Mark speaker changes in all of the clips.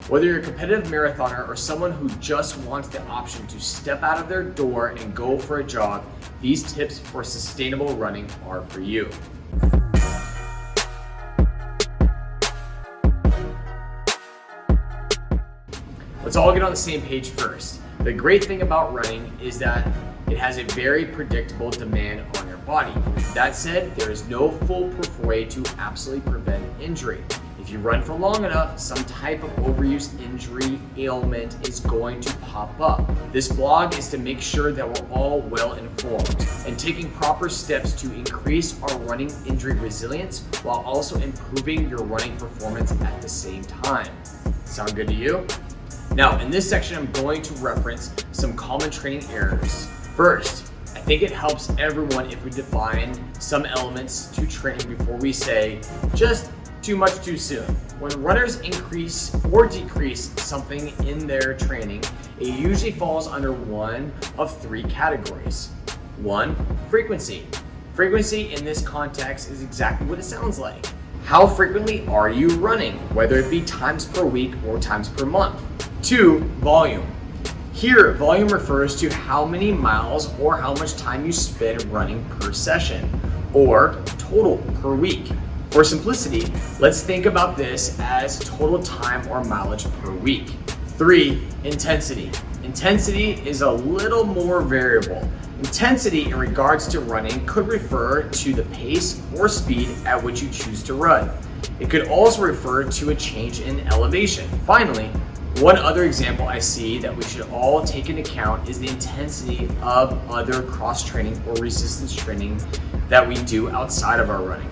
Speaker 1: Whether you're a competitive marathoner or someone who just wants the option to step out of their door and go for a jog, these tips for sustainable running are for you. Let's all get on the same page first. The great thing about running is that it has a very predictable demand on your body. That said, there is no foolproof way to absolutely prevent injury. If you run for long enough, some type of overuse injury ailment is going to pop up. This blog is to make sure that we're all well informed and taking proper steps to increase our running injury resilience while also improving your running performance at the same time. Sound good to you? Now, in this section, I'm going to reference some common training errors. First, I think it helps everyone if we define some elements to training before we say just too much too soon. When runners increase or decrease something in their training, it usually falls under one of three categories. One, frequency. Frequency in this context is exactly what it sounds like. How frequently are you running, whether it be times per week or times per month? Two, volume. Here, volume refers to how many miles or how much time you spend running per session, or total per week. For simplicity, let's think about this as total time or mileage per week. Three, intensity. Intensity is a little more variable. Intensity in regards to running could refer to the pace or speed at which you choose to run. It could also refer to a change in elevation. Finally, one other example I see that we should all take into account is the intensity of other cross-training or resistance training that we do outside of our running.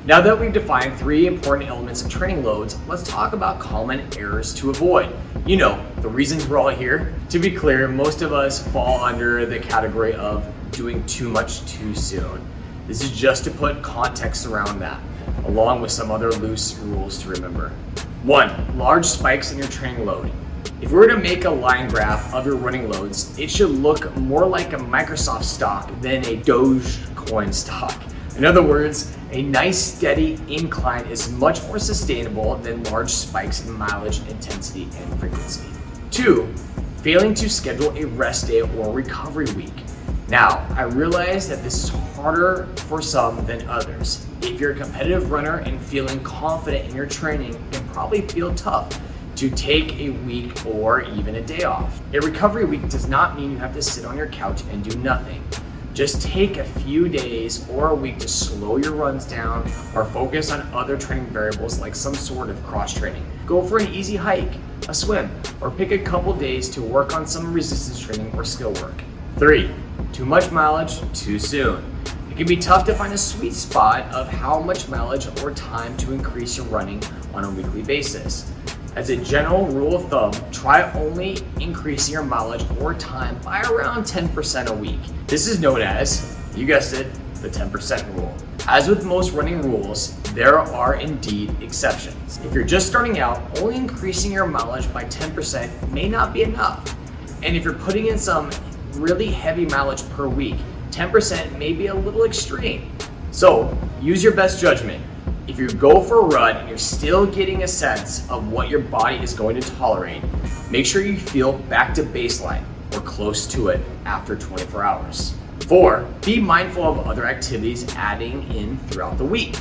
Speaker 1: Now that we've defined three important elements of training loads, let's talk about common errors to avoid. You know, the reasons we're all here. To be clear, most of us fall under the category of doing too much too soon. This is just to put context around that, along with some other loose rules to remember. One, large spikes in your training load. If we were to make a line graph of your running loads, it should look more like a Microsoft stock than a Dogecoin stock. In other words, a nice steady incline is much more sustainable than large spikes in mileage, intensity, and frequency. Two, failing to schedule a rest day or recovery week. Now, I realize that this is harder for some than others. If you're a competitive runner and feeling confident in your training, it can probably feel tough to take a week or even a day off. A recovery week does not mean you have to sit on your couch and do nothing. Just take a few days or a week to slow your runs down or focus on other training variables like some sort of cross training. Go for an easy hike, a swim, or pick a couple days to work on some resistance training or skill work. Three, too much mileage too soon. It can be tough to find a sweet spot of how much mileage or time to increase your running on a weekly basis. As a general rule of thumb, try only increasing your mileage or time by around 10% a week. This is known as, you guessed it, the 10% rule. As with most running rules, there are indeed exceptions. If you're just starting out, only increasing your mileage by 10% may not be enough. And if you're putting in some really heavy mileage per week, 10% may be a little extreme. So use your best judgment. If you go for a run and you're still getting a sense of what your body is going to tolerate, make sure you feel back to baseline or close to it after 24 hours. 4, be mindful of other activities adding in throughout the week.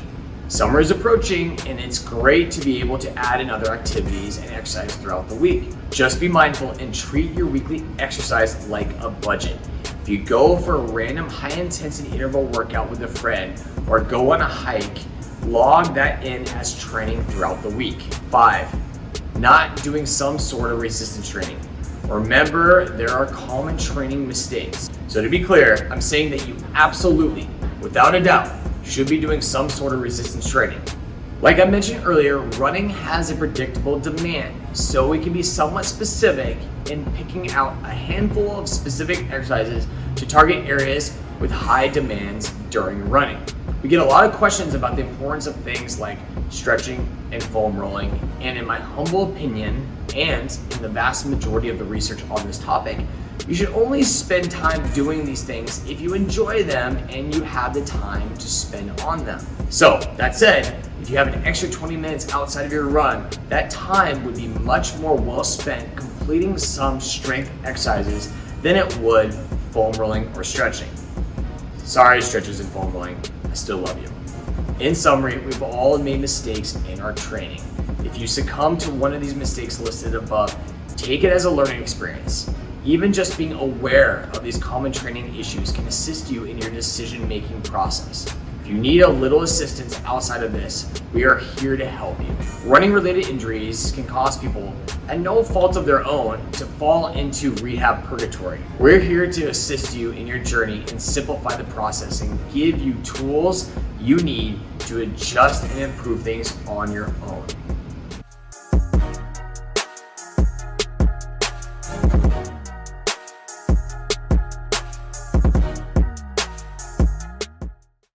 Speaker 1: Summer is approaching and it's great to be able to add in other activities and exercise throughout the week. Just be mindful and treat your weekly exercise like a budget. If you go for a random high intensity interval workout with a friend or go on a hike, log that in as training throughout the week. 5, not doing some sort of resistance training. Remember, there are common training mistakes. So to be clear, I'm saying that you absolutely, without a doubt, should be doing some sort of resistance training. Like I mentioned earlier, running has a predictable demand, so we can be somewhat specific in picking out a handful of specific exercises to target areas with high demands during running. We get a lot of questions about the importance of things like stretching and foam rolling, and in my humble opinion, and in the vast majority of the research on this topic, You should only spend time doing these things if you enjoy them and you have the time to spend on them. So that said, if you have an extra 20 minutes outside of your run, that time would be much more well spent completing some strength exercises than it would foam rolling or stretching. Sorry, stretchers and foam rolling, I still love you. In summary, we've all made mistakes in our training. If you succumb to one of these mistakes listed above, take it as a learning experience. Even just being aware of these common training issues can assist you in your decision-making process. If you need a little assistance outside of this, we are here to help you. Running-related injuries can cause people, at no fault of their own, to fall into rehab purgatory. We're here to assist you in your journey and simplify the process and give you tools you need to adjust and improve things on your own.